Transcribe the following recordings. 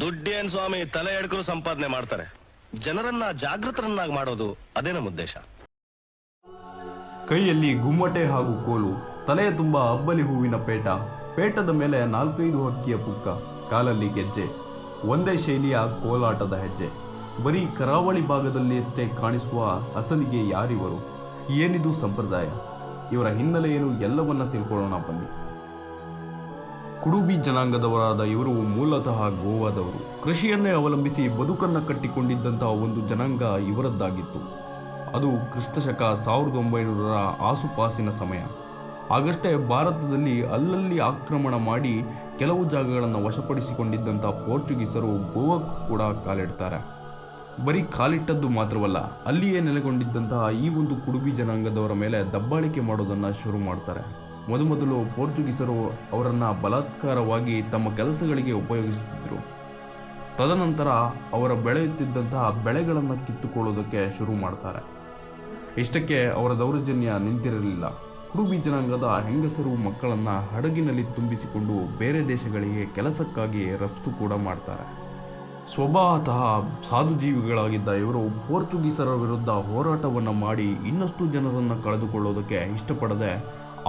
ದುಡ್ಡೇನ್ ಸ್ವಾಮಿ ತಲೆ ಎಡ್ಕರು ಸಂಪಾದನೆ ಮಾಡ್ತಾರೆ. ಜನರನ್ನ ಜಾಗೃತರನ್ನಾಗಿ ಮಾಡೋದು ಅದೇ ನಮ್ಮ ಉದ್ದೇಶ. ಕೈಯಲ್ಲಿ ಗುಮ್ಮಟೆ ಹಾಗೂ ಕೋಲು, ತಲೆಯ ತುಂಬ ಅಬ್ಬಲಿ ಹೂವಿನ ಪೇಟದ ಮೇಲೆ 4-5 ಹಕ್ಕಿಯ ಪುಕ್ಕ, ಕಾಲಲ್ಲಿ ಗೆಜ್ಜೆ, ಒಂದೇ ಶೈಲಿಯ ಕೋಲಾಟದ ಹೆಜ್ಜೆ. ಬರೀ ಕರಾವಳಿ ಭಾಗದಲ್ಲಿ ಅಷ್ಟೇ ಕಾಣಿಸುವ ಅಸಲಿಗೆ ಯಾರಿವರು? ಏನಿದು ಸಂಪ್ರದಾಯ? ಇವರ ಹಿನ್ನೆಲೆ ಏನು ಎಲ್ಲವನ್ನ ತಿಳ್ಕೊಳ್ಳೋಣ ಬನ್ನಿ. ಕುಡುಬಿ ಜನಾಂಗದವರಾದ ಇವರು ಮೂಲತಃ ಗೋವಾದವರು. ಕೃಷಿಯನ್ನೇ ಅವಲಂಬಿಸಿ ಬದುಕನ್ನು ಕಟ್ಟಿಕೊಂಡಿದ್ದಂತಹ ಒಂದು ಜನಾಂಗ ಇವರದ್ದಾಗಿತ್ತು. ಅದು ಕ್ರಿಸ್ತಶಕ 1900ರ ಆಸುಪಾಸಿನ ಸಮಯ. ಆಗಷ್ಟೇ ಭಾರತದಲ್ಲಿ ಅಲ್ಲಲ್ಲಿ ಆಕ್ರಮಣ ಮಾಡಿ ಕೆಲವು ಜಾಗಗಳನ್ನು ವಶಪಡಿಸಿಕೊಂಡಿದ್ದಂಥ ಪೋರ್ಚುಗೀಸರು ಗೋವಾಕ್ಕೂ ಕೂಡ ಕಾಲಿಡ್ತಾರೆ. ಬರೀ ಕಾಲಿಟ್ಟದ್ದು ಮಾತ್ರವಲ್ಲ, ಅಲ್ಲಿಯೇ ನೆಲೆಗೊಂಡಿದ್ದಂತಹ ಈ ಒಂದು ಕುಡುಬಿ ಜನಾಂಗದವರ ಮೇಲೆ ದಬ್ಬಾಳಿಕೆ ಮಾಡೋದನ್ನು ಶುರು ಮಾಡ್ತಾರೆ. ಮೊದಲು ಪೋರ್ಚುಗೀಸರು ಅವರನ್ನು ಬಲಾತ್ಕಾರವಾಗಿ ತಮ್ಮ ಕೆಲಸಗಳಿಗೆ ಉಪಯೋಗಿಸುತ್ತಿದ್ದರು. ತದನಂತರ ಅವರ ಬೆಳೆಯುತ್ತಿದ್ದಂತಹ ಬೆಳೆಗಳನ್ನು ಕಿತ್ತುಕೊಳ್ಳೋದಕ್ಕೆ ಶುರು ಮಾಡ್ತಾರೆ. ಇಷ್ಟಕ್ಕೆ ಅವರ ದೌರ್ಜನ್ಯ ನಿಂತಿರಲಿಲ್ಲ. ಕುಡುಬಿ ಜನಾಂಗದ ಹೆಂಗಸರು ಮಕ್ಕಳನ್ನು ಹಡಗಿನಲ್ಲಿ ತುಂಬಿಸಿಕೊಂಡು ಬೇರೆ ದೇಶಗಳಿಗೆ ಕೆಲಸಕ್ಕಾಗಿ ರಫ್ತು ಕೂಡ ಮಾಡ್ತಾರೆ. ಸ್ವಭಾವತಃ ಸಾಧುಜೀವಿಗಳಾಗಿದ್ದ ಇವರು ಪೋರ್ಚುಗೀಸರ ವಿರುದ್ಧ ಹೋರಾಟವನ್ನು ಮಾಡಿ ಇನ್ನಷ್ಟು ಜನರನ್ನು ಕಳೆದುಕೊಳ್ಳೋದಕ್ಕೆ ಇಷ್ಟಪಡದೆ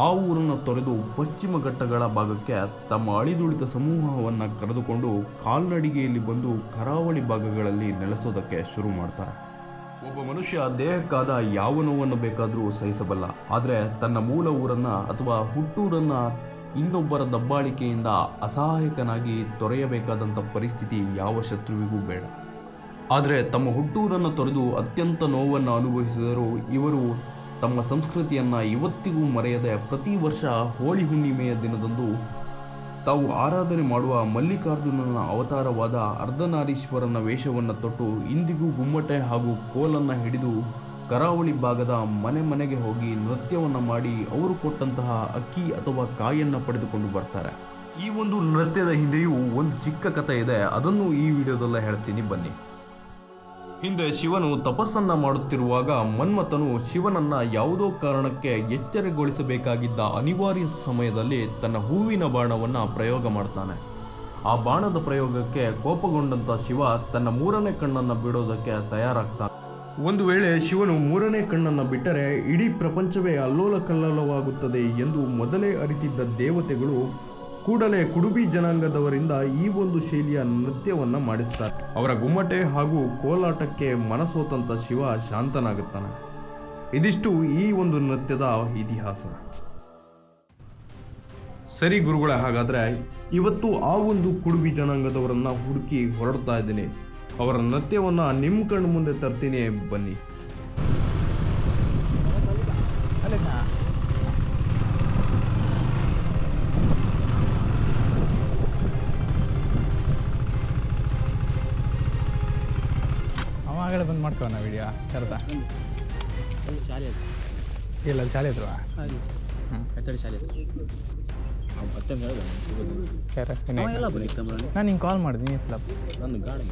ಆ ಊರನ್ನು ತೊರೆದು ಪಶ್ಚಿಮ ಘಟ್ಟಗಳ ಭಾಗಕ್ಕೆ ತಮ್ಮ ಅಳಿದುಳಿದ ಸಮೂಹವನ್ನು ಕರೆದುಕೊಂಡು ಕಾಲ್ನಡಿಗೆಯಲ್ಲಿ ಬಂದು ಕರಾವಳಿ ಭಾಗಗಳಲ್ಲಿ ನೆಲೆಸೋದಕ್ಕೆ ಶುರು ಮಾಡ್ತಾರೆ. ಒಬ್ಬ ಮನುಷ್ಯ ದೇಹಕ್ಕಾದ ಯಾವ ನೋವನ್ನು ಬೇಕಾದರೂ ಸಹಿಸಬಲ್ಲ, ಆದರೆ ತನ್ನ ಮೂಲ ಊರನ್ನು ಅಥವಾ ಹುಟ್ಟೂರನ್ನು ಇನ್ನೊಬ್ಬರ ದಬ್ಬಾಳಿಕೆಯಿಂದ ಅಸಹಾಯಕನಾಗಿ ತೊರೆಯಬೇಕಾದಂಥ ಪರಿಸ್ಥಿತಿ ಯಾವ ಶತ್ರುವಿಗೂ ಬೇಡ. ಆದರೆ ತಮ್ಮ ಹುಟ್ಟೂರನ್ನು ತೊರೆದು ಅತ್ಯಂತ ನೋವನ್ನು ಅನುಭವಿಸಿದರೂ ಇವರು ತಮ್ಮ ಸಂಸ್ಕೃತಿಯನ್ನು ಇವತ್ತಿಗೂ ಮರೆಯದೆ ಪ್ರತಿ ವರ್ಷ ಹೋಳಿ ಹುಣ್ಣಿಮೆಯ ದಿನದಂದು ತಾವು ಆರಾಧನೆ ಮಾಡುವ ಮಲ್ಲಿಕಾರ್ಜುನನ ಅವತಾರವಾದ ಅರ್ಧನಾರೀಶ್ವರನ ವೇಷವನ್ನು ತೊಟ್ಟು ಇಂದಿಗೂ ಗುಮ್ಮಟೆ ಹಾಗೂ ಕೋಲನ್ನು ಹಿಡಿದು ಕರಾವಳಿ ಭಾಗದ ಮನೆಗೆ ಹೋಗಿ ನೃತ್ಯವನ್ನು ಮಾಡಿ ಅವರು ಕೊಟ್ಟಂತಹ ಅಕ್ಕಿ ಅಥವಾ ಕಾಯನ್ನು ಪಡೆದುಕೊಂಡು ಬರ್ತಾರೆ. ಈ ಒಂದು ನೃತ್ಯದ ಹಿಂದೆಯೂ ಒಂದು ಚಿಕ್ಕ ಕಥೆ ಇದೆ, ಅದನ್ನು ಈ ವಿಡಿಯೋದಲ್ಲೇ ಹೇಳ್ತೀನಿ ಬನ್ನಿ. ಹಿಂದೆ ಶಿವನು ತಪಸ್ಸನ್ನು ಮಾಡುತ್ತಿರುವಾಗ ಮನ್ಮಥನು ಶಿವನನ್ನು ಯಾವುದೋ ಕಾರಣಕ್ಕೆ ಎಚ್ಚರಗೊಳಿಸಬೇಕಾಗಿದ್ದ ಅನಿವಾರ್ಯ ಸಮಯದಲ್ಲಿ ತನ್ನ ಹೂವಿನ ಬಾಣವನ್ನು ಪ್ರಯೋಗ ಮಾಡ್ತಾನೆ. ಆ ಬಾಣದ ಪ್ರಯೋಗಕ್ಕೆ ಕೋಪಗೊಂಡಂಥ ಶಿವ ತನ್ನ 3ನೇ ಕಣ್ಣನ್ನು ಬಿಡೋದಕ್ಕೆ ತಯಾರಾಗ್ತಾನೆ. ಒಂದು ವೇಳೆ ಶಿವನು 3ನೇ ಕಣ್ಣನ್ನು ಬಿಟ್ಟರೆ ಇಡೀ ಪ್ರಪಂಚವೇ ಅಲ್ಲೋಲ ಕಲ್ಲೋಲವಾಗುತ್ತದೆ ಎಂದು ಮೊದಲೇ ಅರಿತಿದ್ದ ದೇವತೆಗಳು ಕೂಡಲೇ ಕುಡುಬಿ ಜನಾಂಗದವರಿಂದ ಈ ಒಂದು ಶೈಲಿಯ ನೃತ್ಯವನ್ನು ಮಾಡಿಸ್ತಾರೆ. ಅವರ ಗುಮ್ಮಟೆ ಹಾಗೂ ಕೋಲಾಟಕ್ಕೆ ಮನಸೋತಂತ ಶಿವ ಶಾಂತನಾಗುತ್ತಾನೆ. ಇದಿಷ್ಟು ಈ ಒಂದು ನೃತ್ಯದ ಇತಿಹಾಸ. ಸರಿ ಗುರುಗಳೇ, ಹಾಗಾದರೆ ಇವತ್ತು ಆ ಒಂದು ಕುಡುಬಿ ಜನಾಂಗದವರನ್ನು ಹುಡುಕಿ ಹೊರಡ್ತಾ ಇದ್ದೀನಿ. ಅವರ ನೃತ್ಯವನ್ನು ನಿಮ್ಮ ಕಣ್ಣು ಮುಂದೆ ತರ್ತೀನಿ, ಬನ್ನಿ. ಆಗಲೇ ಬಂದು ಮಾಡ್ಕೋಣ ವಿಡಿಯೋ ಕರೆದ ಇಲ್ಲ ಶಾಲೆ ಹತ್ರ ಶಾಲೆ ನಾನು ಹಿಂಗೆ ಕಾಲ್ ಮಾಡಿದ್ದೀನಿ ಇತ್ತಲ್ಲ ನನ್ನ ಗಾಡಿ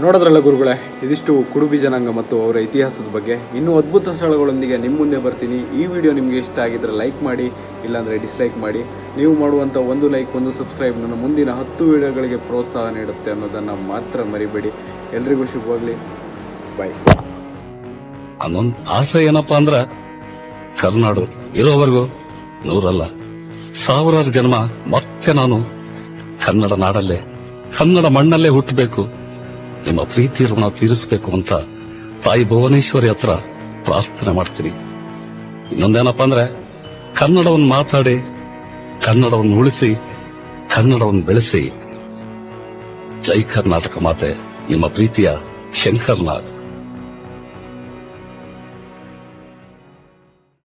ನೋಡೋದ್ರಲ್ಲ ಗುರುಗಳೇ, ಇದಿಷ್ಟು ಕುಡುಬಿ ಜನಾಂಗ ಮತ್ತು ಅವರ ಇತಿಹಾಸದ ಬಗ್ಗೆ. ಇನ್ನೂ ಅದ್ಭುತ ಸ್ಥಳಗಳೊಂದಿಗೆ ನಿಮ್ಮ ಮುಂದೆ ಬರ್ತೀನಿ. ಈ ವಿಡಿಯೋ ನಿಮಗೆ ಇಷ್ಟ ಆಗಿದ್ದರೆ ಲೈಕ್ ಮಾಡಿ, ಇಲ್ಲಾಂದರೆ ಡಿಸ್ಲೈಕ್ ಮಾಡಿ. ನೀವು ಮಾಡುವಂಥ ಒಂದು ಲೈಕ್, ಒಂದು ಸಬ್ಸ್ಕ್ರೈಬ್ ನನ್ನ ಮುಂದಿನ 10 ವಿಡಿಯೋಗಳಿಗೆ ಪ್ರೋತ್ಸಾಹ ನೀಡುತ್ತೆ ಅನ್ನೋದನ್ನು ಮಾತ್ರ ಮರಿಬೇಡಿ. ಎಲ್ರಿಗೂ ಶುಭವಾಗಲಿ. ಬಾಯ್. ಅನ್ನೊಂದು ಆಸೆ ಏನಪ್ಪಾ ಅಂದ್ರ ಕರ್ನಾಡು ಇರೋವರೆಗೂ 100 ಅಲ್ಲ 1000 ಜನ್ಮ ಮತ್ತೆ ನಾನು ಕನ್ನಡ ನಾಡಲ್ಲೇ, ಕನ್ನಡ ಮಣ್ಣಲ್ಲೇ ಹುಟ್ಟಬೇಕು, ನಿಮ್ಮ ಪ್ರೀತಿ ಋಣ ತೀರಿಸಬೇಕು ಅಂತ ತಾಯಿ ಭುವನೇಶ್ವರಿ ಹತ್ರ ಪ್ರಾರ್ಥನೆ ಮಾಡ್ತೀನಿ. ಇನ್ನೊಂದೇನಪ್ಪಾ ಅಂದ್ರೆ ಕನ್ನಡವನ್ನು ಮಾತಾಡಿ, ಕನ್ನಡವನ್ನು ಉಳಿಸಿ, ಕನ್ನಡವನ್ನು ಬೆಳೆಸಿ. ಜೈ ಕರ್ನಾಟಕ ಮಾತೆ, ನಿಮ್ಮ ಪ್ರೀತಿಯ ಶಂಕರ್ನಾಗ್.